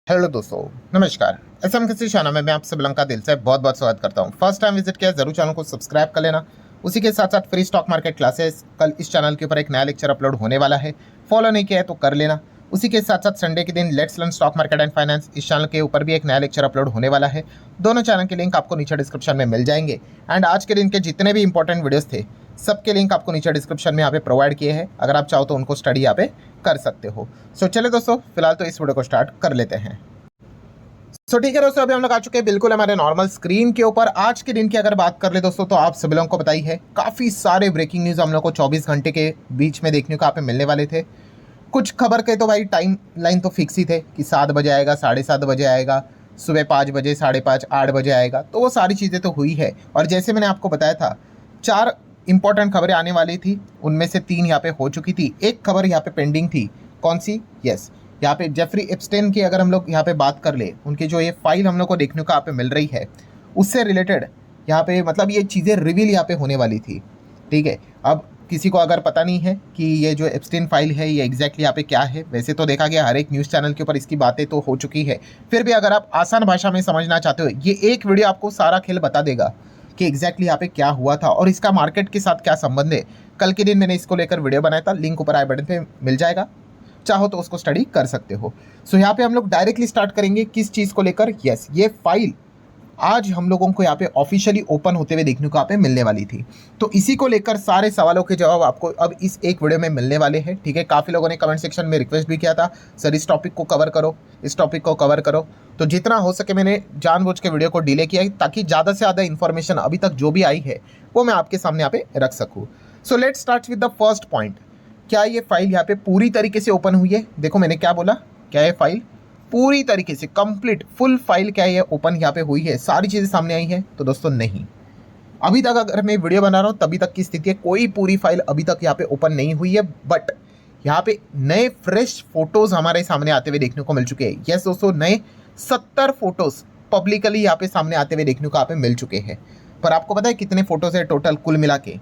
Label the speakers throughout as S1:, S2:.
S1: Hello दोस्तों, नमस्कार। SM किसी चैनल में मैं आप सब का दिल से बहुत बहुत स्वागत करता हूं। फर्स्ट टाइम विजिट किया जरूर चैनल को सब्सक्राइब कर लेना। उसी के साथ साथ फ्री स्टॉक मार्केट क्लासेस कल इस चैनल के ऊपर एक नया लेक्चर अपलोड होने वाला है, फॉलो नहीं किया है तो कर लेना। उसी के साथ साथ संडे के दिन let's learn stock market and finance इस चैनल के ऊपर भी एक नया लेक्चर अपलोड होने वाला है। दोनों चैनल के लिंक आपको नीचे डिस्क्रिप्शन में मिल जाएंगे। एंड आज के दिन के जितने भी इंपॉर्टेंट वीडियोस थे सबके लिंक आपको नीचे डिस्क्रिप्शन में यहाँ पे प्रोवाइड किए हैं। अगर आप चाहो तो उनको स्टडी यहाँ पे कर सकते हो। सो चले दोस्तों, फिलहाल तो इस वीडियो को स्टार्ट कर लेते हैं। ठीक है दोस्तों, अभी हम लोग आ चुके हैं बिल्कुल हमारे नॉर्मल स्क्रीन के ऊपर। आज के दिन की अगर बात कर ले दोस्तों, तो आप सभी लोगों को बताई है काफ़ी सारे ब्रेकिंग न्यूज़ हम लोग को 24 घंटे के बीच में देखने को यहाँ पे मिलने वाले थे। कुछ खबर के तो भाई टाइम लाइन तो फिक्स ही थे कि 7 बजे आएगा, 7:30 बजे आएगा, सुबह 5 बजे, 5:30, 8 बजे आएगा। तो वो सारी चीज़ें तो हुई है। और जैसे मैंने आपको बताया था 4 इंपॉर्टेंट खबरें आने वाली थी, उनमें से 3 यहाँ पे हो चुकी थी। एक खबर यहाँ पे पेंडिंग थी। कौन सी? यस, यहाँ पे जेफरी एप्स्टेन की अगर हम लोग यहाँ पे बात कर ले, उनकी जो ये फाइल हम लोग को देखने को यहाँ पे मिल रही है, उससे रिलेटेड यहाँ पे मतलब ये चीज़ें रिवील यहाँ पे होने वाली थी। ठीक है, अब किसी को अगर पता नहीं है कि ये जो एप्स्टेन फाइल है ये एग्जैक्टली यहाँ पे क्या है, वैसे तो देखा गया हर एक न्यूज़ चैनल के ऊपर इसकी बातें तो हो चुकी है। फिर भी अगर आप आसान भाषा में समझना चाहते हो, ये एक वीडियो आपको सारा खेल बता देगा कि एग्जैक्टली यहाँ पे क्या हुआ था और इसका मार्केट के साथ क्या संबंध है। कल के दिन मैंने इसको लेकर वीडियो बनाया था, लिंक ऊपर आई बटन पे मिल जाएगा, चाहो तो उसको स्टडी कर सकते हो। सो यहाँ पे हम लोग डायरेक्टली स्टार्ट करेंगे किस चीज़ को लेकर। यस, ये फाइल आज हम लोगों को यहाँ पे ऑफिशियली ओपन होते हुए देखने को यहाँ पे मिलने वाली थी। तो इसी को लेकर सारे सवालों के जवाब आपको अब इस एक वीडियो में मिलने वाले हैं। ठीक है, काफ़ी लोगों ने कमेंट सेक्शन में रिक्वेस्ट भी किया था, सर इस टॉपिक को कवर करो, इस टॉपिक को कवर करो। तो जितना हो सके मैंने जानबूझ के वीडियो को डिले किया ताकि ज़्यादा से ज़्यादा इन्फॉर्मेशन अभी तक जो भी आई है वो मैं आपके सामने यहाँ पे रख सकूँ। So let's start with the first point. क्या ये फाइल यहाँ पे पूरी तरीके से ओपन हुई है? देखो मैंने क्या बोला, क्या ये फाइल पूरी तरीके से कंप्लीट फुल फाइल क्या ये ओपन यहाँ पे हुई है, सारी चीज़ें सामने आई है? तो दोस्तों नहीं, अभी तक अगर मैं वीडियो बना रहा हूँ तभी तक की स्थिति है, कोई पूरी फाइल अभी तक यहाँ पे ओपन नहीं हुई है। बट यहाँ पे नए फ्रेश फोटोज हमारे सामने आते हुए देखने को मिल चुके हैं। यस दोस्तों, नए 70 फोटोज पब्लिकली यहाँ पे सामने आते हुए देखने को यहाँ पे मिल चुके हैं। पर आपको पता है कितने फोटोज है टोटल कुल मिला के?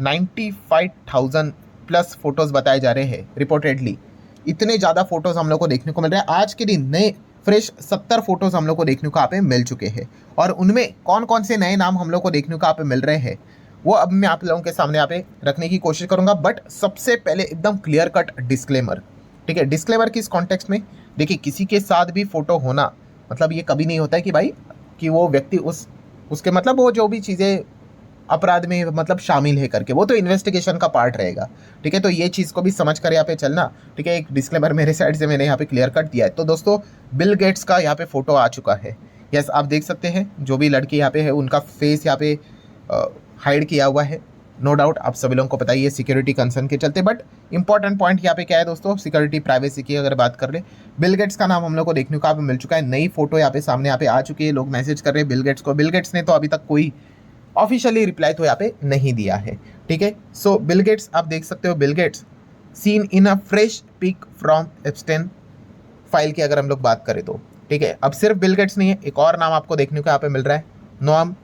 S1: 95,000 प्लस फोटोज बताए जा रहे हैं रिपोर्टेडली। इतने ज़्यादा फोटोज हम लोग को देखने को मिल रहे हैं। आज के दिन नए फ्रेश 70 फोटोज हम लोग को देखने को यहाँ पे मिल चुके हैं। और उनमें कौन कौन से नए नाम हम लोग को देखने को यहाँ पे मिल रहे हैं वो अब मैं आप लोगों के सामने यहाँ पे रखने की कोशिश करूंगा। बट सबसे पहले एकदम क्लियर कट डिस्क्लेमर। ठीक है, डिस्क्लेमर किस कॉन्टेक्स्ट में? देखिए, किसी के साथ भी फोटो होना मतलब ये कभी नहीं होता है कि भाई कि वो व्यक्ति उसके मतलब वो जो भी चीज़ें अपराध में मतलब शामिल है करके, वो तो इन्वेस्टिगेशन का पार्ट रहेगा। ठीक है, तो ये चीज़ को भी समझ कर यहाँ पे चलना। ठीक है, एक डिस्क्लेमर मेरे साइड से मैंने यहाँ पे क्लियर कट दिया है। तो दोस्तों, बिल गेट्स का यहाँ पे फोटो आ चुका है। यस, आप देख सकते हैं जो भी लड़की यहाँ पे है उनका फेस यहाँ पे हाइड किया हुआ है। नो डाउट आप सभी लोगों को पता ही है सिक्योरिटी कंसर्न के चलते। बट इंपॉर्टेंट पॉइंट यहाँ पे क्या है दोस्तों, सिक्योरिटी प्राइवेसी की अगर बात कर ले, बिल गेट्स का नाम हम लोग को देखने को यहाँ पे मिल चुका है। नई फोटो यहाँ पे सामने यहाँ पे आ चुकी है, लोग मैसेज कर रहे हैं बिल गेट्स को। बिल गेट्स ने तो अभी तक कोई ऑफिशियली रिप्लाई तो यहाँ पे नहीं दिया है। ठीक है, सो बिल गेट्स आप देख सकते हो, Bill Gates seen in a fresh pic from Epstein file की अगर हम लोग बात करें तो। ठीक है, अब सिर्फ बिल गेट्स नहीं है, एक और नाम आपको देखने को यहाँ पे मिल रहा है, नोआम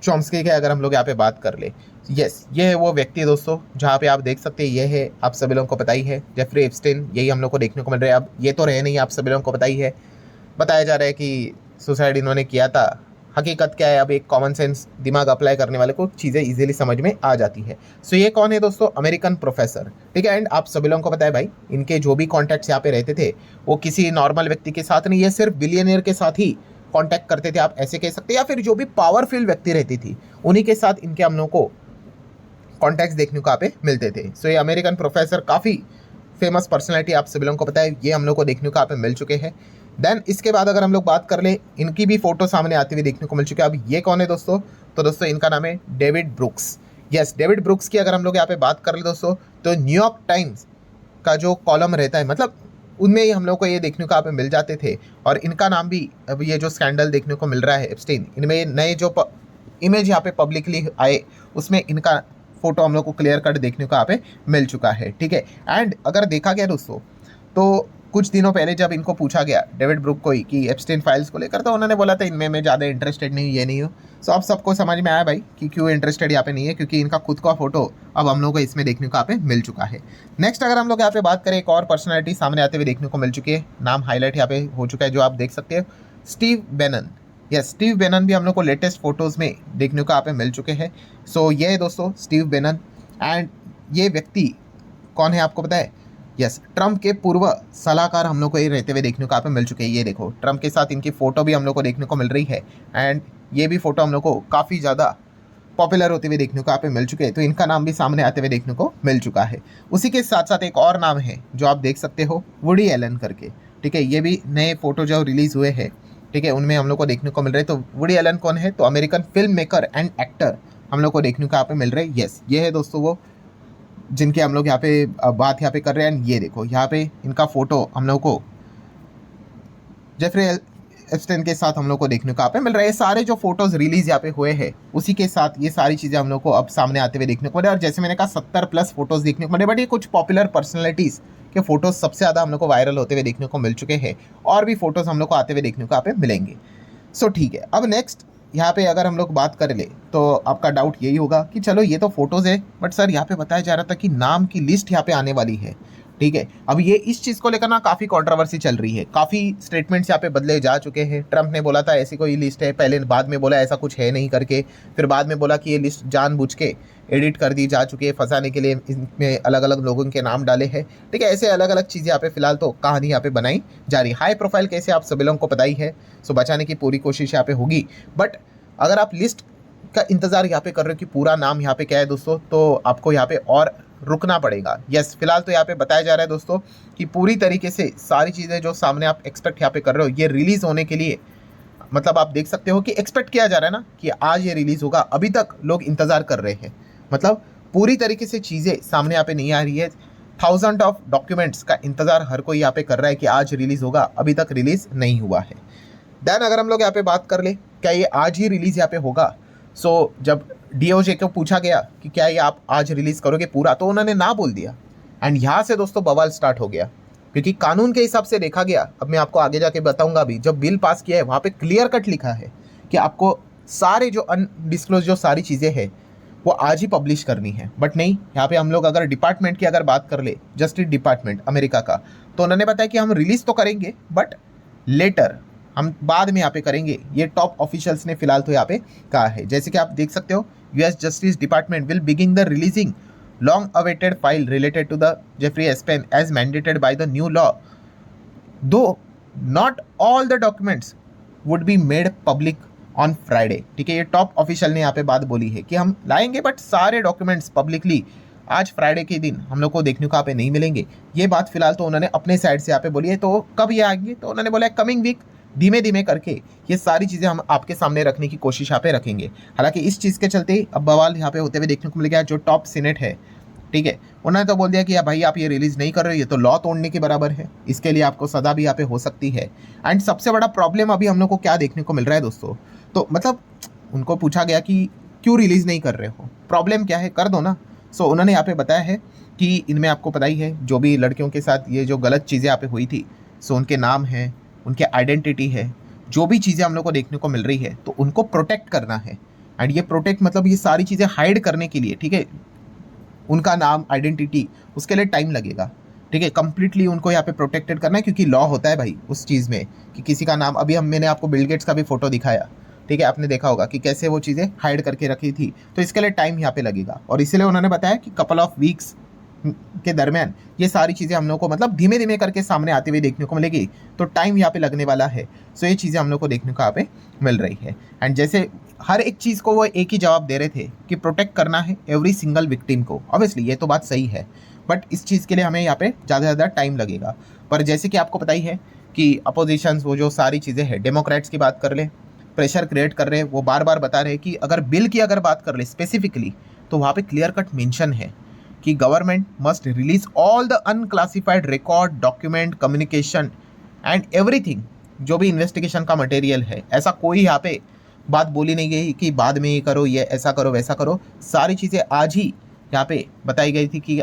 S1: चॉम्स्की की अगर हम लोग यहाँ पे बात कर ले। यस, ये है वो व्यक्ति दोस्तों जहाँ पे आप देख सकते हैं, ये है आप सभी लोगों को पता ही है जेफरी एप्स्टेन, यही हम लोग को देखने को मिल रहा है। अब ये तो रहे नहीं, आप सभी लोगों को पता ही है, बताया जा रहा है कि सुसाइड इन्होंने किया था। हकीकत क्या है, अब एक कॉमन सेंस दिमाग अप्लाई करने वाले को चीज़ें इजीली समझ में आ जाती है। सो ये कौन है दोस्तों? American professor. ठीक है, एंड आप सभी लोगों को पता है भाई इनके जो भी कॉन्टैक्ट्स यहाँ पे रहते थे वो किसी नॉर्मल व्यक्ति के साथ नहीं, ये सिर्फ बिलियनियर के साथ ही कॉन्टैक्ट करते थे, आप ऐसे कह सकते हैं। या फिर जो भी पावरफुल व्यक्ति रहती थी उन्हीं के साथ इनके हम लोग को कॉन्टैक्ट्स देखने को यहाँ पे मिलते थे। सो ये अमेरिकन प्रोफेसर काफ़ी फेमस पर्सनैलिटी आप सभी लोगों को पता है, ये हम लोग को देखने को यहाँ पे मिल चुके हैं। देन इसके बाद अगर हम लोग बात कर ले, इनकी भी फोटो सामने आती हुई देखने को मिल चुकी है। अब ये कौन है दोस्तों? तो दोस्तों इनका नाम है David brooks. Yes, David brooks की अगर हम लोग यहाँ पे बात कर ले दोस्तों, तो न्यूयॉर्क टाइम्स का जो कॉलम रहता है मतलब उनमें ही हम लोग को ये देखने को यहाँ पे मिल जाते थे। और इनका नाम भी अब ये जो स्कैंडल देखने को मिल रहा है एप्स्टेन, इनमें नए जो इमेज यहाँ पे पब्लिकली आए उसमें इनका फोटो हम लोग को क्लियर कट देखने को यहाँ पे मिल चुका है। ठीक है, एंड अगर देखा गया दोस्तों तो कुछ दिनों पहले जब इनको पूछा गया डेविड ब्रूक को ही कि एप्स्टीन फाइल्स को लेकर, तो उन्होंने बोला था इनमें मैं ज़्यादा इंटरेस्टेड नहीं हूँ, ये नहीं हूँ। सो अब सबको समझ में आया भाई कि क्यों इंटरेस्टेड यहाँ पे नहीं है, क्योंकि इनका खुद का फोटो अब हम लोगों को इसमें देखने को यहाँ पे मिल चुका है। नेक्स्ट अगर हम लोग यहाँ पे बात करें, एक और पर्सनैलिटी सामने आते हुए देखने को मिल चुकी है, नाम हाईलाइट यहाँ पे हो चुका है जो आप देख सकते हैं, Steve Bannon. Yes, Steve Bannon भी हम लोग को लेटेस्ट फोटोज़ में देखने को यहाँ पे मिल चुके हैं। सो ये है दोस्तों स्टीव बेनन। एंड ये व्यक्ति कौन है आपको पता है? यस, ट्रम्प के पूर्व सलाहकार हम लोग को ये रहते हुए देखने को यहाँ पे मिल चुके हैं। ये देखो, ट्रम्प के साथ इनकी फ़ोटो भी हम लोग को देखने को मिल रही है। एंड ये भी फ़ोटो हम लोग को काफ़ी ज़्यादा पॉपुलर होते हुए देखने को यहाँ पे मिल चुके हैं। तो इनका नाम भी सामने आते हुए देखने को मिल चुका है। उसी के साथ साथ एक और नाम है जो आप देख सकते हो, वुडी एलन करके। ठीक है, ये भी नए फ़ोटो जो रिलीज़ हुए हैं, ठीक है, उनमें हम लोग को देखने को मिल रहे हैं। तो वुडी एलन कौन है? तो American film maker and actor हम लोग को देखने को यहाँ पे मिल रहे हैं। यस, ये है दोस्तों वो जिनके हम लोग यहाँ पे बात यहाँ पे कर रहे हैं। ये देखो, यहाँ पे इनका फ़ोटो हम लोग को जेफरी एप्स्टीन के साथ हम लोग को देखने को यहाँ पे मिल रहा है। सारे जो फोटोज़ रिलीज़ यहाँ पे हुए हैं, उसी के साथ ये सारी चीज़ें हम लोग को अब सामने आते हुए देखने को मिले। और जैसे मैंने कहा 70+ फोटोज़ देखने को मिले, बट ये कुछ पॉपुलर पर्सनैलिटीज़ के फोटोज़ सबसे ज़्यादा हम लोग को वायरल होते हुए देखने को मिल चुके हैं। और भी फोटोज़ हम लोग को आते हुए देखने को यहाँ पे मिलेंगे। सो ठीक है, अब नेक्स्ट यहाँ पे अगर हम लोग बात कर ले तो आपका डाउट यही होगा कि चलो ये तो फोटोज़ है, बट सर यहाँ पे बताया जा रहा था कि नाम की लिस्ट यहाँ पे आने वाली है। ठीक है, अब ये इस चीज़ को लेकर ना काफ़ी कंट्रोवर्सी चल रही है, काफ़ी स्टेटमेंट्स यहाँ पे बदले जा चुके हैं। ट्रम्प ने बोला था ऐसी कोई लिस्ट है, पहले बाद में बोला ऐसा कुछ है नहीं करके, फिर बाद में बोला कि ये लिस्ट जानबूझ के एडिट कर दी जा चुकी है, फंसाने के लिए इसमें अलग अलग लोगों के नाम डाले हैं। ठीक है, ऐसे अलग अलग चीज़ें यहाँ पे फिलहाल तो कहानी यहाँ पे बनाई जा रही है। हाई प्रोफाइल कैसे आप सभी लोगों को पता ही है, सो बचाने की पूरी कोशिश यहाँ पे होगी। बट अगर आप लिस्ट का इंतज़ार यहाँ पे कर रहे हो कि पूरा नाम यहाँ पे क्या है दोस्तों, तो आपको यहाँ पे और रुकना पड़ेगा। यस, फिलहाल तो यहाँ पे बताया जा रहा है दोस्तों कि पूरी तरीके से सारी चीज़ें जो सामने आप एक्सपेक्ट यहाँ पे कर रहे हो, ये रिलीज़ होने के लिए, मतलब आप देख सकते हो कि एक्सपेक्ट किया जा रहा है ना कि आज ये रिलीज़ होगा। अभी तक लोग इंतज़ार कर रहे हैं, मतलब पूरी तरीके से चीज़ें सामने यहाँ पे नहीं आ रही है। 1000 ऑफ डॉक्यूमेंट्स का इंतज़ार हर कोई यहाँ पे कर रहा है कि आज रिलीज़ होगा, अभी तक रिलीज़ नहीं हुआ है। देन अगर हम लोग यहाँ पे बात कर ले क्या ये आज ही रिलीज़ यहाँ पे होगा, सो जब DOJ को पूछा गया कि क्या ये आप आज रिलीज़ करोगे पूरा, तो उन्होंने ना बोल दिया। एंड यहाँ से दोस्तों बवाल स्टार्ट हो गया, क्योंकि कानून के हिसाब से देखा गया, अब मैं आपको आगे जाके बताऊंगा अभी, जब बिल पास किया है वहाँ पे क्लियर कट लिखा है कि आपको सारे जो अनडिस्क्लोज जो सारी चीज़ें हैं वो आज ही पब्लिश करनी है। बट नहीं, यहाँ पे हम लोग अगर डिपार्टमेंट की अगर बात कर ले, जस्टिस डिपार्टमेंट अमेरिका का, तो उन्होंने बताया कि हम रिलीज़ तो करेंगे बट लेटर, हम बाद में यहाँ पे करेंगे। ये टॉप ऑफिशियल्स ने फिलहाल तो यहाँ पे कहा है। जैसे कि आप देख सकते हो, US justice department will begin the releasing long awaited file related to the Jeffrey Epstein as mandated by the new law, though not all the documents would be made public on Friday. ठीक है, ये top official ने यहाँ पे बात बोली है कि हम लाएंगे बट सारे डॉक्यूमेंट्स पब्लिकली आज फ्राइडे के दिन हम लोग को देखने को यहाँ पे नहीं मिलेंगे। ये बात फिलहाल तो उन्होंने अपने साइड से यहाँ पे बोली है। तो कब ये आएंगे, तो उन्होंने बोला कमिंग वीक, धीमे धीमे करके ये सारी चीज़ें हम आपके सामने रखने की कोशिश यहाँ पे रखेंगे। हालांकि इस चीज़ के चलते अब बवाल यहाँ पे होते हुए देखने को मिल गया। जो टॉप सीनेट है, ठीक है, उन्होंने तो बोल दिया कि भाई आप ये रिलीज़ नहीं कर रहे हो, ये तो लॉ तोड़ने के बराबर है, इसके लिए आपको सज़ा भी यहाँ पे हो सकती है। एंड सबसे बड़ा प्रॉब्लम अभी हम लोग को क्या देखने को मिल रहा है दोस्तों, तो मतलब उनको पूछा गया कि क्यों रिलीज़ नहीं कर रहे हो, प्रॉब्लम क्या है, कर दो ना। सो उन्होंने यहाँ पे बताया है कि इनमें आपको पता ही है जो भी लड़कियों के साथ ये जो गलत चीज़ें यहाँ पे हुई थी, सो उनके नाम है, उनके आइडेंटिटी है, जो भी चीज़ें हम लोग को देखने को मिल रही है, तो उनको प्रोटेक्ट करना है। एंड ये प्रोटेक्ट मतलब ये सारी चीज़ें हाइड करने के लिए, ठीक है, उनका नाम, आइडेंटिटी, उसके लिए टाइम लगेगा। ठीक है, कंप्लीटली उनको यहाँ पे प्रोटेक्टेड करना है, क्योंकि लॉ होता है भाई उस चीज़ में कि किसी का नाम, अभी मैंने आपको बिल गेट्स का भी फोटो दिखाया, ठीक है, आपने देखा होगा कि कैसे वो चीज़ें हाइड करके रखी थी, तो इसके लिए टाइम यहाँ पे लगेगा। और इसीलिए उन्होंने बताया कि कपल ऑफ वीक्स के दरमियान ये सारी चीज़ें हम लोग को मतलब धीमे धीमे करके सामने आते हुए देखने को मिलेगी, तो टाइम यहाँ पे लगने वाला है। सो ये चीज़ें हम लोग को देखने को यहाँ पे मिल रही है। एंड जैसे हर एक चीज़ को वो एक ही जवाब दे रहे थे कि प्रोटेक्ट करना है एवरी सिंगल विक्टिम को, ऑब्वियसली ये तो बात सही है, बट इस चीज़ के लिए हमें यहाँ पे ज़्यादा से ज़्यादा टाइम लगेगा। पर जैसे कि आपको पता ही है कि अपोजिशंस वो जो सारी चीज़ें हैं, डेमोक्रेट्स की बात कर ले, प्रेशर क्रिएट कर रहे हैं, वो बार बार बता रहे हैं कि अगर बिल की अगर बात कर ले स्पेसिफिकली, तो वहाँ पे क्लियर कट मेंशन है कि government must release all the unclassified record, document, communication and everything, जो भी इन्वेस्टिगेशन का मटेरियल है। ऐसा कोई यहाँ पे बात बोली नहीं गई कि बाद में ये करो, ये ऐसा करो, वैसा करो। सारी चीज़ें आज ही यहाँ पे बताई गई थी कि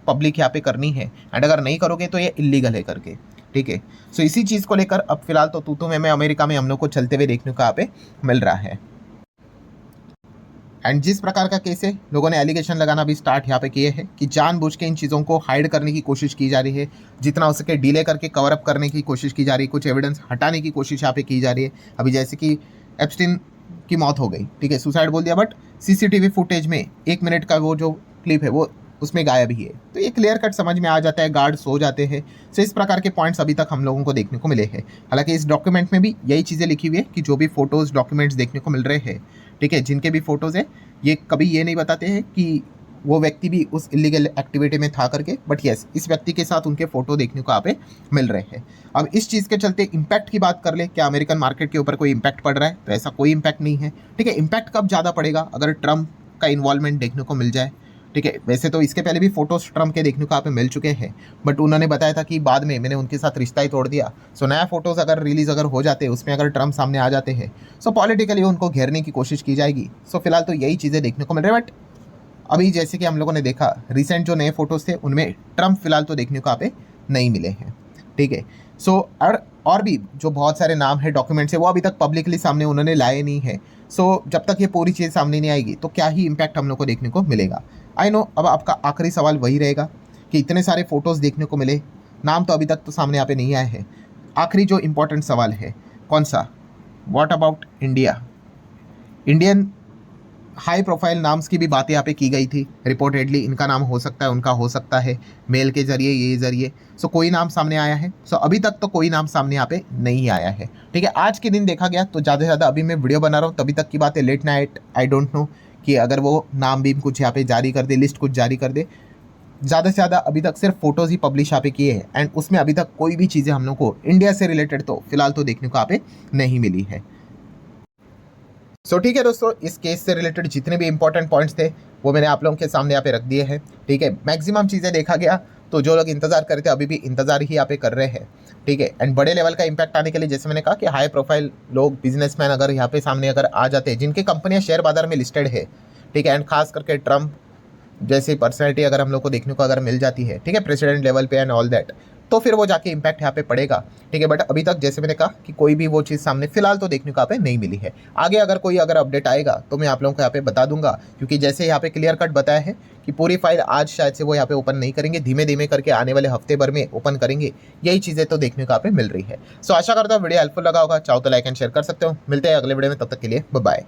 S1: पब्लिक यहाँ पे करनी है, एंड अगर नहीं करोगे तो ये इलीगल है करके। ठीक है। सो इसी चीज़ को लेकर अब फिलहाल तो तू मैं अमेरिका में हम लोग को चलते हुए देखने को यहाँ पे मिल रहा है। एंड जिस प्रकार का केस है, लोगों ने एलिगेशन लगाना भी स्टार्ट यहाँ पे किए हैं कि जानबूझ के इन चीज़ों को हाइड करने की कोशिश की जा रही है, जितना हो सके डिले करके कवर अप करने की कोशिश की जा रही है, कुछ एविडेंस हटाने की कोशिश यहाँ पे की जा रही है। अभी जैसे कि एप्स्टीन की मौत हो गई, ठीक है, सुसाइड बोल दिया, बट सीसीटीवी फुटेज में 1 मिनट का वो जो क्लिप है वो उसमें गायब ही है। तो ये क्लियर कट समझ में आ जाता है, गार्ड सो जाते हैं। सो इस प्रकार के पॉइंट्स अभी तक हम लोगों को देखने को मिले हैं। हालांकि इस डॉक्यूमेंट में भी यही चीज़ें लिखी हुई है कि जो भी फोटोज़ डॉक्यूमेंट्स देखने को मिल रहे हैं, ठीक है, जिनके भी फोटोज़ हैं, ये कभी ये नहीं बताते हैं कि वो व्यक्ति भी उस इलीगल एक्टिविटी में था करके, बट यस, इस व्यक्ति के साथ उनके फोटो देखने को यहाँ पे मिल रहे हैं। अब इस चीज़ के चलते इम्पैक्ट की बात कर ले, क्या अमेरिकन मार्केट के ऊपर कोई इम्पैक्ट पड़ रहा है? तो ऐसा कोई इम्पैक्ट नहीं है, ठीक है। इम्पैक्ट कब ज़्यादा पड़ेगा? अगर ट्रम्प का इन्वॉल्वमेंट देखने को मिल जाए, ठीक है। वैसे तो इसके पहले भी फोटोज ट्रम्प के देखने को यहाँ पे मिल चुके हैं, बट उन्होंने बताया था कि बाद में मैंने उनके साथ रिश्ता ही तोड़ दिया। सो नया फोटोज अगर रिलीज अगर हो जाते हैं, उसमें अगर ट्रम्प सामने आ जाते हैं, सो पॉलिटिकली उनको घेरने की कोशिश की जाएगी। सो फिलहाल तो यही चीज़ें देखने को मिल रही है। बट अभी जैसे कि हम लोगों ने देखा, रिसेंट जो नए फोटोज थे उनमें ट्रम्प फिलहाल तो देखने को यहाँ पे नहीं मिले हैं, ठीक है। सो और भी जो बहुत सारे नाम है, डॉक्यूमेंट्स है, वो अभी तक पब्लिकली सामने उन्होंने लाए नहीं है। सो जब तक ये पूरी चीज़ सामने नहीं आएगी तो क्या ही इम्पैक्ट हम लोग को देखने को मिलेगा। आई नो, अब आपका आखिरी सवाल वही रहेगा कि इतने सारे फोटोज़ देखने को मिले, नाम तो अभी तक तो सामने यहाँ पे नहीं आए हैं। आखिरी जो इम्पोर्टेंट सवाल है, कौन सा? What about India? Indian high profile नाम्स की भी बातें यहाँ पे की गई थी। रिपोर्टेडली इनका नाम हो सकता है, उनका हो सकता है, मेल के जरिए, ये जरिए। सो कोई नाम सामने आया है? सो अभी तक तो कोई नाम सामने यहाँ पे नहीं आया है, ठीक है। आज के दिन देखा गया तो ज़्यादा से ज़्यादा अभी मैं वीडियो बना रहा हूँ तभी तक की बात है, late night, I don't know कि अगर वो नाम भी कुछ यहाँ पे जारी कर दे, लिस्ट कुछ जारी कर दे। ज़्यादा से ज़्यादा अभी तक सिर्फ फोटोज़ ही पब्लिश यहाँ पे किए हैं, एंड उसमें अभी तक कोई भी चीज़ें हम लोग को इंडिया से रिलेटेड तो फिलहाल तो देखने को यहाँ पे नहीं मिली है। सो ठीक है दोस्तों, इस केस से रिलेटेड जितने भी इंपॉर्टेंट पॉइंट्स थे वो मैंने आप लोगों के सामने यहाँ पे रख दिए हैं, ठीक है। मैक्सिमम चीज़ें देखा गया तो जो लोग इंतजार कर रहे थे अभी भी इंतजार ही यहाँ पे कर रहे हैं, ठीक है। एंड बड़े लेवल का इंपैक्ट आने के लिए जैसे मैंने कहा कि हाई प्रोफाइल लोग, बिजनेसमैन अगर यहाँ पे सामने अगर आ जाते हैं, जिनकी कंपनियाँ शेयर बाजार में लिस्टेड है, ठीक है, एंड खास करके ट्रम्प जैसी पर्सनैलिटी अगर हम लोग को देखने को अगर मिल जाती है, ठीक है, प्रेसिडेंट लेवल पे एंड ऑल दैट, तो फिर वो जाके इम्पैक्ट यहाँ पे पड़ेगा, ठीक है। बट अभी तक जैसे मैंने कहा कि कोई भी वो चीज़ सामने फिलहाल तो देखने को यहाँ पे नहीं मिली है। आगे अगर कोई अगर अपडेट आएगा तो मैं आप लोगों को यहाँ पे बता दूंगा, क्योंकि जैसे यहाँ पे क्लियर कट बताया है कि पूरी फाइल आज शायद से वो यहाँ पे ओपन नहीं करेंगे, धीमे धीमे करके आने वाले हफ्ते भर में ओपन करेंगे। यही चीज़ें तो देखने को यहाँ पे मिल रही है। सो आशा करता हूँ वीडियो हेल्पफुल लगा होगा। चाहो तो लाइक एंड शेयर कर सकते हो। मिलते हैं अगले वीडियो में, तब तक के लिए बाय बाय।